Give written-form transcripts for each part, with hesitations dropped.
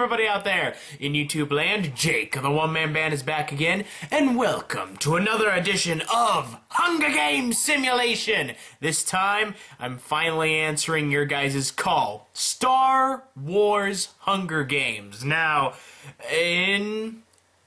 everybody out there in YouTube land. Jake of the One Man Band is back again, and welcome to another edition of Hunger Games Simulation. This time, I'm finally answering your guys' call. Star Wars Hunger Games. Now,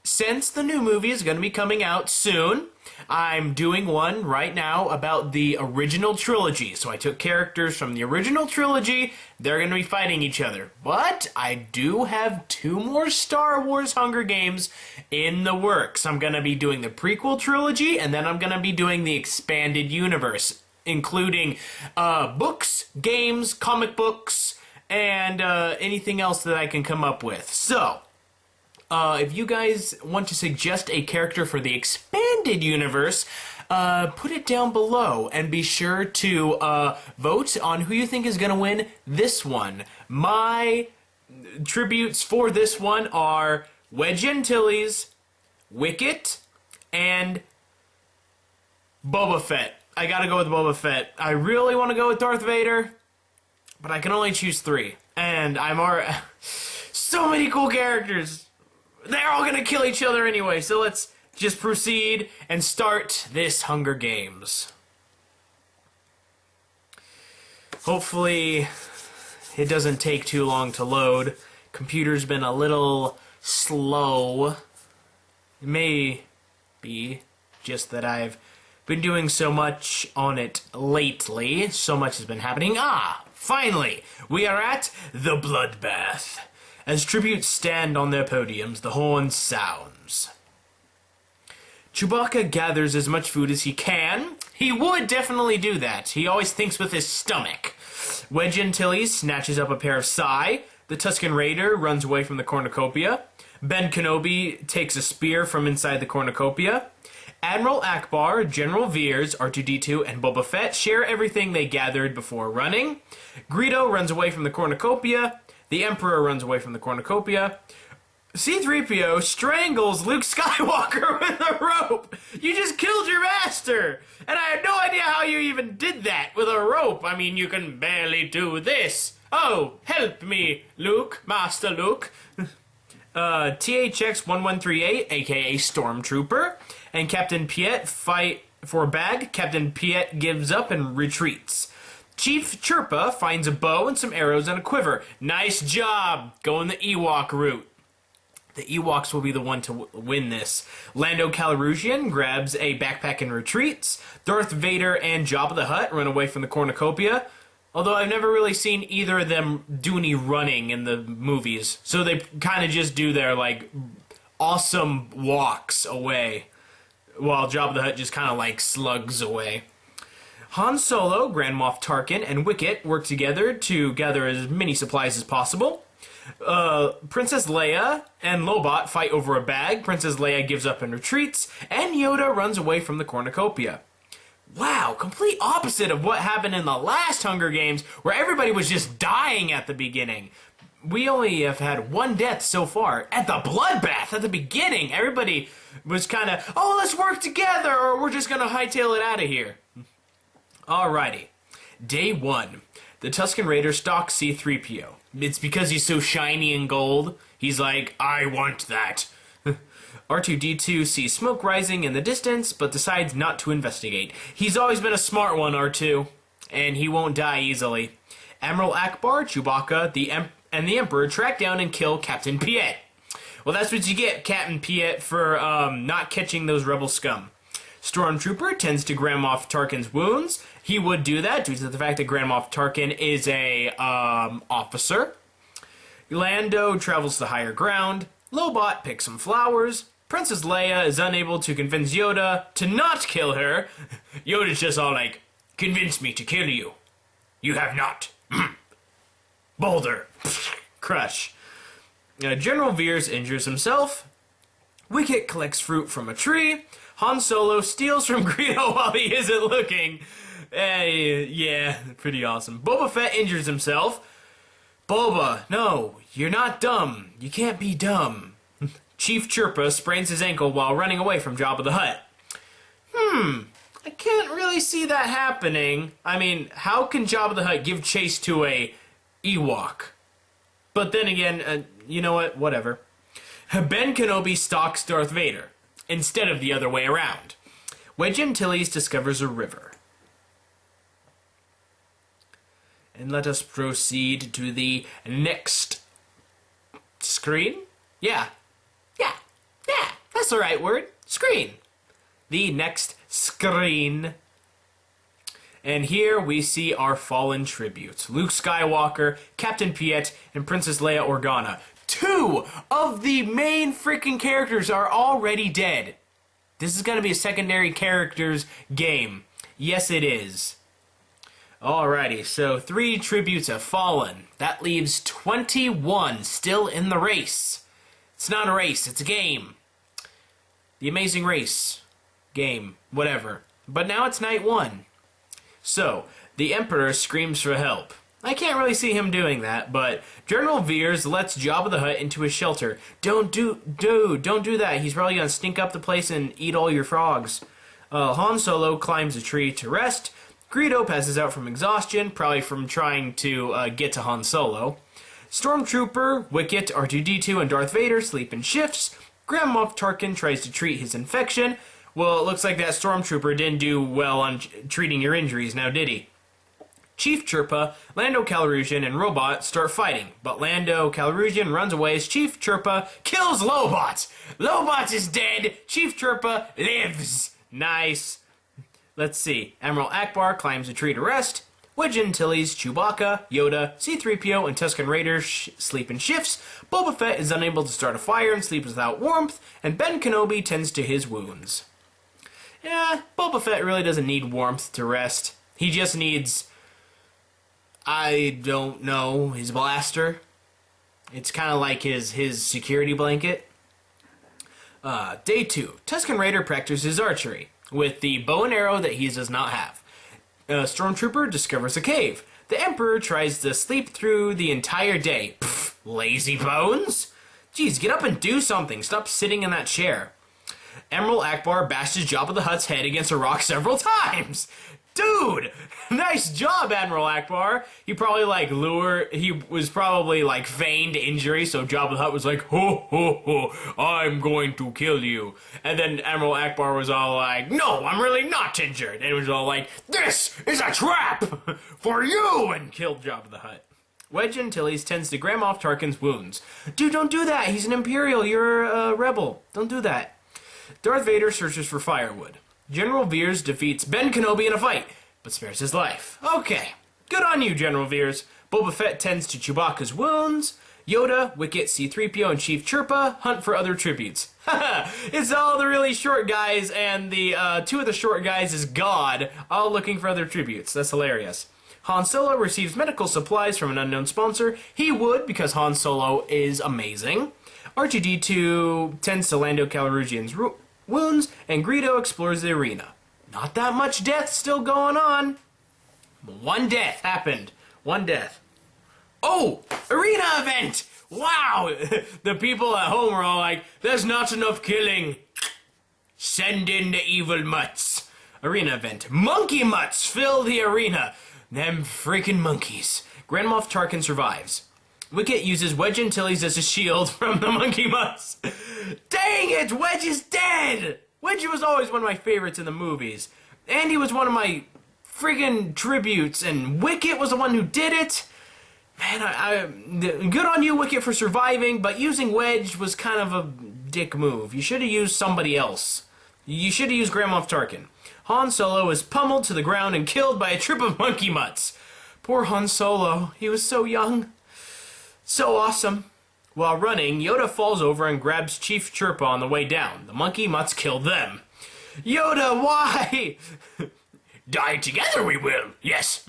since the new movie is going to be coming out soon, I'm doing one right now about the original trilogy. So I took characters from the original trilogy. They're going to be fighting each other. But I do have 2 more Star Wars Hunger Games in the works. I'm going to be doing the prequel trilogy, and then I'm going to be doing the expanded universe, including books, games, comic books, and anything else that I can come up with. So if you guys want to suggest a character for the expanded universe, put it down below and be sure to vote on who you think is going to win this one. My tributes for this one are Wedge Antilles, Wicket, and Boba Fett. I gotta go with Boba Fett. I really want to go with Darth Vader, but I can only choose 3. And I'm already... so many cool characters! They're all gonna kill each other anyway, so let's just proceed and start this Hunger Games. Hopefully, it doesn't take too long to load. Computer's been a little slow. It may be just that I've been doing so much on it lately. So much has been happening. Finally, we are at the Bloodbath. As tributes stand on their podiums, the horn sounds. Chewbacca gathers as much food as he can. He would definitely do that. He always thinks with his stomach. Wedge Antilles snatches up a pair of sai. The Tusken Raider runs away from the cornucopia. Ben Kenobi takes a spear from inside the cornucopia. Admiral Akbar, General Veers, R2-D2, and Boba Fett share everything they gathered before running. Greedo runs away from the cornucopia. The Emperor runs away from the cornucopia. C-3PO strangles Luke Skywalker with a rope. You just killed your master. And I have no idea how you even did that with a rope. I mean, you can barely do this. Oh, help me, Luke, Master Luke. THX-1138, aka Stormtrooper, and Captain Piet fight for a bag. Captain Piet gives up and retreats. Chief Chirpa finds a bow and some arrows and a quiver. Nice job going the Ewok route. The Ewoks will be the one to win this. Lando Calrissian grabs a backpack and retreats. Darth Vader and Jabba the Hutt run away from the cornucopia. Although I've never really seen either of them do any running in the movies. So they kind of just do their, like, awesome walks away. While Jabba the Hutt just kind of, like, slugs away. Han Solo, Grand Moff Tarkin, and Wicket work together to gather as many supplies as possible. Princess Leia and Lobot fight over a bag. Princess Leia gives up and retreats. And Yoda runs away from the cornucopia. Wow, complete opposite of what happened in the last Hunger Games, where everybody was just dying at the beginning. We only have had 1 death so far. At the Bloodbath, at the beginning, everybody was kind of, oh, let's work together, or we're just going to hightail it out of here. Alrighty. Day 1. The Tusken Raider stalks C-3PO. It's because he's so shiny and gold. He's like, I want that. R2-D2 sees smoke rising in the distance, but decides not to investigate. He's always been a smart one, R2, and he won't die easily. Admiral Akbar, Chewbacca, and the Emperor track down and kill Captain Piet. Well, that's what you get, Captain Piet, for not catching those rebel scum. Stormtrooper tends to Grand Moff Tarkin's wounds. He would do that due to the fact that Grand Moff Tarkin is a officer. Lando travels to higher ground. Lobot picks some flowers. Princess Leia is unable to convince Yoda to not kill her. Yoda's just all like, convince me to kill you. You have not. Boulder. Crush. General Veers injures himself. Wicket collects fruit from a tree. Han Solo steals from Greedo while he isn't looking. Yeah, pretty awesome. Boba Fett injures himself. Boba, no, you're not dumb. You can't be dumb. Chief Chirpa sprains his ankle while running away from Jabba the Hutt. I can't really see that happening. I mean, how can Jabba the Hutt give chase to a Ewok? But then again, you know what? Whatever. Ben Kenobi stalks Darth Vader, instead of the other way around. Wedge Antilles discovers a river. And let us proceed to the next screen? Yeah, that's the right word. Screen. The next screen. And here we see our fallen tributes. Luke Skywalker, Captain Piet, and Princess Leia Organa. 2 of the main freaking characters are already dead. This is going to be a secondary characters game. Yes, it is. Alrighty, so 3 tributes have fallen. That leaves 21 still in the race. It's not a race, it's a game. The Amazing Race game, whatever. But now it's night 1. So, the Emperor screams for help. I can't really see him doing that, but General Veers lets Jabba the Hutt into his shelter. Don't do that. He's probably gonna stink up the place and eat all your frogs. Han Solo climbs a tree to rest. Greedo passes out from exhaustion, probably from trying to get to Han Solo. Stormtrooper, Wicket, R2-D2, and Darth Vader sleep in shifts. Grand Moff Tarkin tries to treat his infection. Well, it looks like that Stormtrooper didn't do well on treating your injuries now, did he? Chief Chirpa, Lando Calrissian, and Robot start fighting, but Lando Calrissian runs away as Chief Chirpa kills Lobot! Lobot is dead! Chief Chirpa lives! Nice. Let's see. Admiral Akbar climbs a tree to rest. Wedge Antilles, Chewbacca, Yoda, C-3PO, and Tusken Raiders sleep in shifts. Boba Fett is unable to start a fire and sleeps without warmth, and Ben Kenobi tends to his wounds. Yeah, Boba Fett really doesn't need warmth to rest. He just needs, I don't know, his blaster. It's kind of like his security blanket. Day 2. Tusken Raider practices archery with the bow and arrow that he does not have. Stormtrooper discovers a cave. The Emperor tries to sleep through the entire day. Pfft, lazy bones? Jeez, get up and do something. Stop sitting in that chair. Admiral Akbar bashes Jabba the Hutt's head against a rock several times. Dude, nice job, Admiral Akbar. He was probably like feigned injury, so Jabba the Hutt was like, ho, ho, ho, I'm going to kill you. And then Admiral Akbar was all like, no, I'm really not injured. And it was all like, this is a trap for you, and killed Jabba the Hutt. Wedge Antilles tends to Grand Moff Tarkin's wounds. Dude, don't do that. He's an Imperial. You're a rebel. Don't do that. Darth Vader searches for firewood. General Veers defeats Ben Kenobi in a fight, but spares his life. Okay, good on you, General Veers. Boba Fett tends to Chewbacca's wounds. Yoda, Wicket, C-3PO, and Chief Chirpa hunt for other tributes. Haha, it's all the really short guys, and the 2 of the short guys is God, all looking for other tributes. That's hilarious. Han Solo receives medical supplies from an unknown sponsor. He would, because Han Solo is amazing. R2-D2 tends to Lando Calrissian's wounds, and Greedo explores the arena. Not that much death still going on. 1 death happened. 1 death. Oh! Arena event! Wow! The people at home are all like, there's not enough killing. Send in the evil mutts. Arena event. Monkey mutts fill the arena. Them freaking monkeys. Grand Moff Tarkin survives. Wicket uses Wedge Antilles as a shield from the monkey mutts. Dang it! Wedge is dead! Wedge was always one of my favorites in the movies. And he was one of my friggin' tributes, and Wicket was the one who did it. Man, good on you, Wicket, for surviving, but using Wedge was kind of a dick move. You should have used somebody else. You should have used Grand Moff Tarkin. Han Solo is pummeled to the ground and killed by a troop of monkey mutts. Poor Han Solo. He was so young. So awesome. While running, Yoda falls over and grabs Chief Chirpa on the way down. The monkey mutts kill them. Yoda, why? Die together we will. Yes.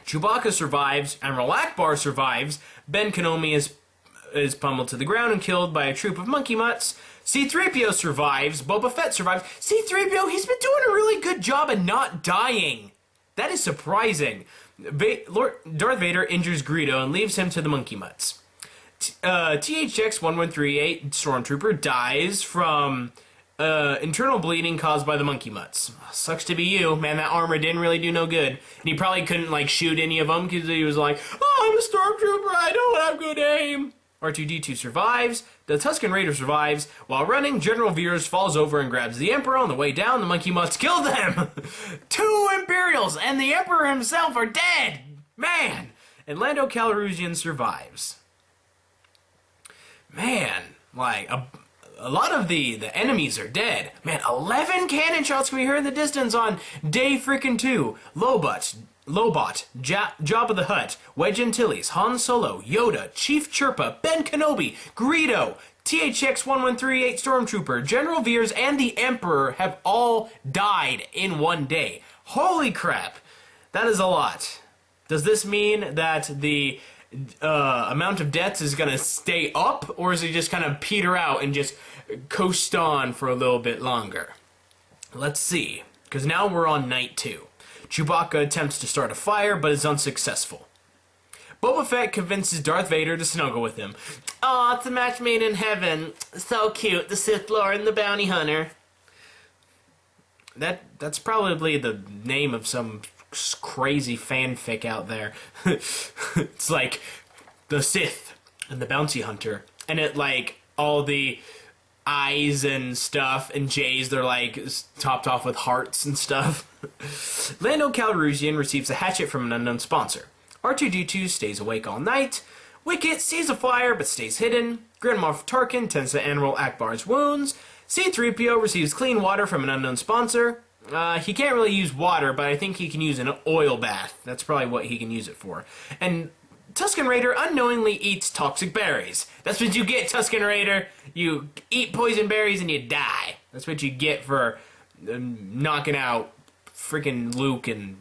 Chewbacca survives. Admiral Akbar survives. Ben Kenobi is pummeled to the ground and killed by a troop of monkey mutts. C-3PO survives. Boba Fett survives. C-3PO, he's been doing a really good job at not dying. That is surprising. Darth Vader injures Greedo and leaves him to the monkey mutts. THX-1138 Stormtrooper dies from internal bleeding caused by the monkey mutts. Sucks to be you. Man, that armor didn't really do no good. And he probably couldn't, like, shoot any of them because he was like, oh, I'm a stormtrooper, I don't have good aim. R2-D2 survives. The Tusken Raider survives. While running, General Veers falls over and grabs the Emperor. On the way down, the monkey mutts kill them. 2 Imperials and the Emperor himself are dead. Man. And Lando Calrissian survives. Man, like, a lot of the enemies are dead. Man, 11 cannon shots can be heard in the distance on day freaking 2. Lobot, Jabba the Hutt, Wedge Antilles, Han Solo, Yoda, Chief Chirpa, Ben Kenobi, Greedo, THX-1138 Stormtrooper, General Veers, and the Emperor have all died in one day. Holy crap. That is a lot. Does this mean that the amount of deaths is going to stay up, or is it just kind of peter out and just coast on for a little bit longer? Let's see, because now we're on night 2. Chewbacca attempts to start a fire, but is unsuccessful. Boba Fett convinces Darth Vader to snuggle with him. Aw, it's a match made in heaven. So cute, the Sith Lord and the Bounty Hunter. That's probably the name of some crazy fanfic out there. It's like the Sith and the Bounty Hunter, and it like all the I's and stuff and J's, they're like topped off with hearts and stuff. Lando Calrissian receives a hatchet from an unknown sponsor. R2-D2 stays awake all night. Wicket sees a fire but stays hidden. Grand Moff Tarkin tends to Admiral Akbar's wounds. C-3PO receives clean water from an unknown sponsor. He can't really use water, but I think he can use an oil bath. That's probably what he can use it for. And Tusken Raider unknowingly eats toxic berries. That's what you get, Tusken Raider. You eat poison berries and you die. That's what you get for knocking out freaking Luke and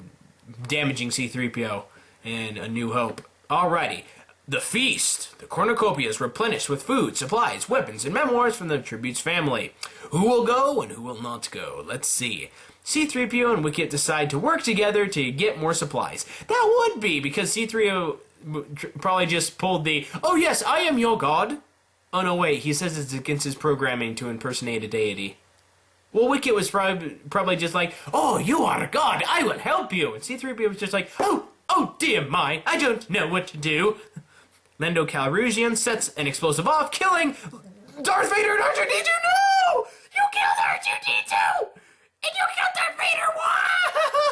damaging C-3PO and A New Hope. Alrighty. The feast. The cornucopia is replenished with food, supplies, weapons, and memoirs from the tribute's family. Who will go and who will not go? Let's see. C-3PO and Wicket decide to work together to get more supplies. That would be, because C-3PO probably just pulled the, oh yes, I am your god. Oh no, wait, he says it's against his programming to impersonate a deity. Well, Wicket was probably just like, oh, you are a god, I will help you. And C-3PO was just like, oh dear my, I don't know what to do. Lando Calrissian sets an explosive off, killing Darth Vader and R2-D2. No! You killed R2-D2! And you killed Darth Vader!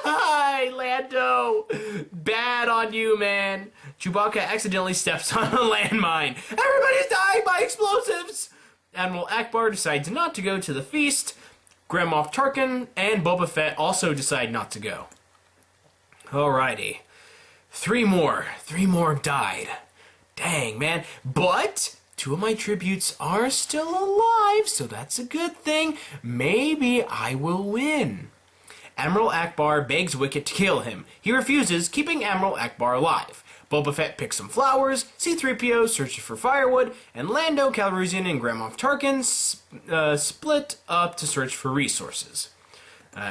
Why, Lando? Bad on you, man. Chewbacca accidentally steps on a landmine. Everybody's dying by explosives! Admiral Akbar decides not to go to the feast. Grand Moff Tarkin and Boba Fett also decide not to go. Alrighty. Three more have died. Dang, man. But 2 of my tributes are still alive, so that's a good thing. Maybe I will win. Admiral Akbar begs Wicket to kill him. He refuses, keeping Admiral Akbar alive. Boba Fett picks some flowers, C-3PO searches for firewood, and Lando Calrissian and Grand Moff Tarkin split up to search for resources.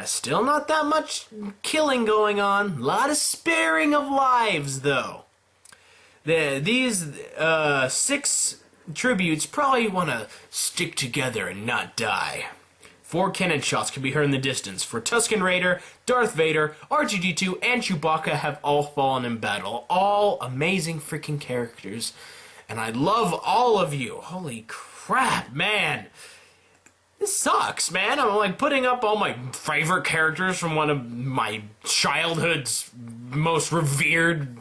Still not that much killing going on. A lot of sparing of lives, though. These 6 tributes probably want to stick together and not die. 4 cannon shots can be heard in the distance, for Tusken Raider, Darth Vader, R2-D2, and Chewbacca have all fallen in battle. All amazing freaking characters. And I love all of you. Holy crap, man. This sucks, man. I'm like putting up all my favorite characters from one of my childhood's most revered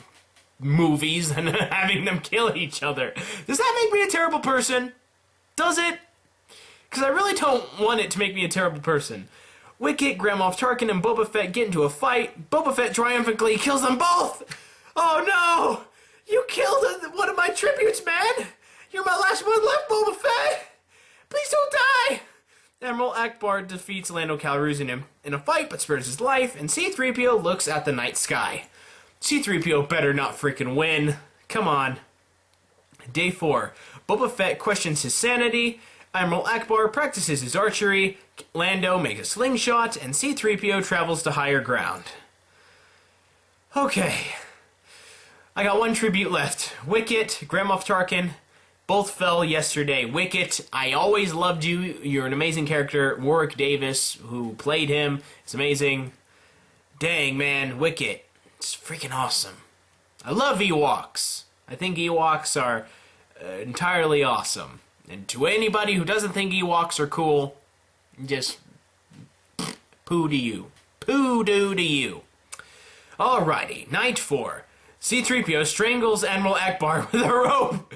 movies and having them kill each other. Does that make me a terrible person? Does it? Because I really don't want it to make me a terrible person. Wicket, Grand Moff Tarkin, and Boba Fett get into a fight. Boba Fett triumphantly kills them both! Oh no! You killed one of my tributes, man! You're my last one left, Boba Fett! Please don't die! Admiral Akbar defeats Lando Calrissian in a fight but spares his life, and C-3PO looks at the night sky. C-3PO better not freaking win. Come on. Day 4. Boba Fett questions his sanity. Admiral Akbar practices his archery. Lando makes a slingshot, and C-3PO travels to higher ground. Okay. I got 1 tribute left. Wicket, Grand Moff Tarkin, both fell yesterday. Wicket, I always loved you. You're an amazing character. Warwick Davis, who played him, is amazing. Dang, man, Wicket, it's freaking awesome. I love Ewoks. I think Ewoks are entirely awesome. And to anybody who doesn't think Ewoks are cool, just poo to you. Poo-doo to you. Alrighty, Night 4. C-3PO strangles Admiral Akbar with a rope.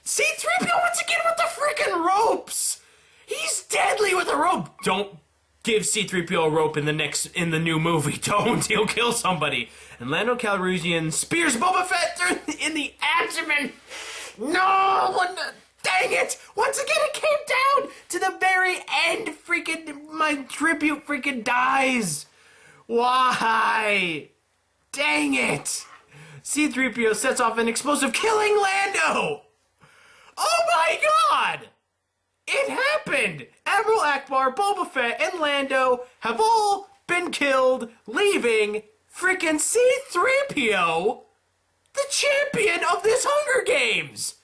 C-3PO once again with the freaking ropes! He's deadly with a rope! Don't give C-3PO a rope in the new movie. Don't, he'll kill somebody. And Lando Calrissian spears Boba Fett in the abdomen. No! Dang it! Once again it came down to the very end. Freaking, my tribute freaking dies. Why? Dang it! C-3PO sets off an explosive, killing Lando! Oh my god! It happened! Admiral Akbar, Boba Fett, and Lando have all been killed, leaving freaking C-3PO the champion of this Hunger Games!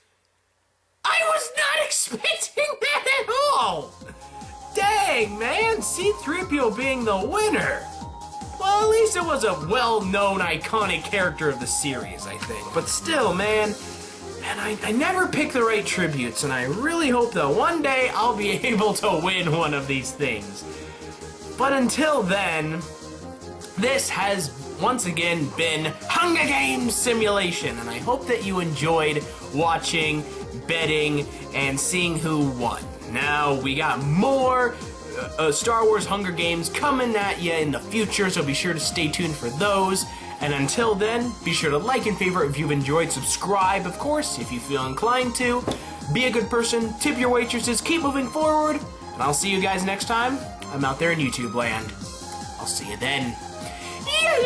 I was not expecting that at all! Dang, man, C-3PO being the winner! Well, at least it was a well-known, iconic character of the series, I think. But still, man, I never pick the right tributes, and I really hope that one day I'll be able to win one of these things. But until then, this has once again been Hunger Games Simulation, and I hope that you enjoyed watching, betting, and seeing who won. Now, we got more Star Wars Hunger Games coming at you in the future, so be sure to stay tuned for those. And until then, be sure to like and favorite if you've enjoyed, subscribe, of course, if you feel inclined to. Be a good person, tip your waitresses, keep moving forward, and I'll see you guys next time. I'm out there in YouTube land. I'll see you then. Yeah,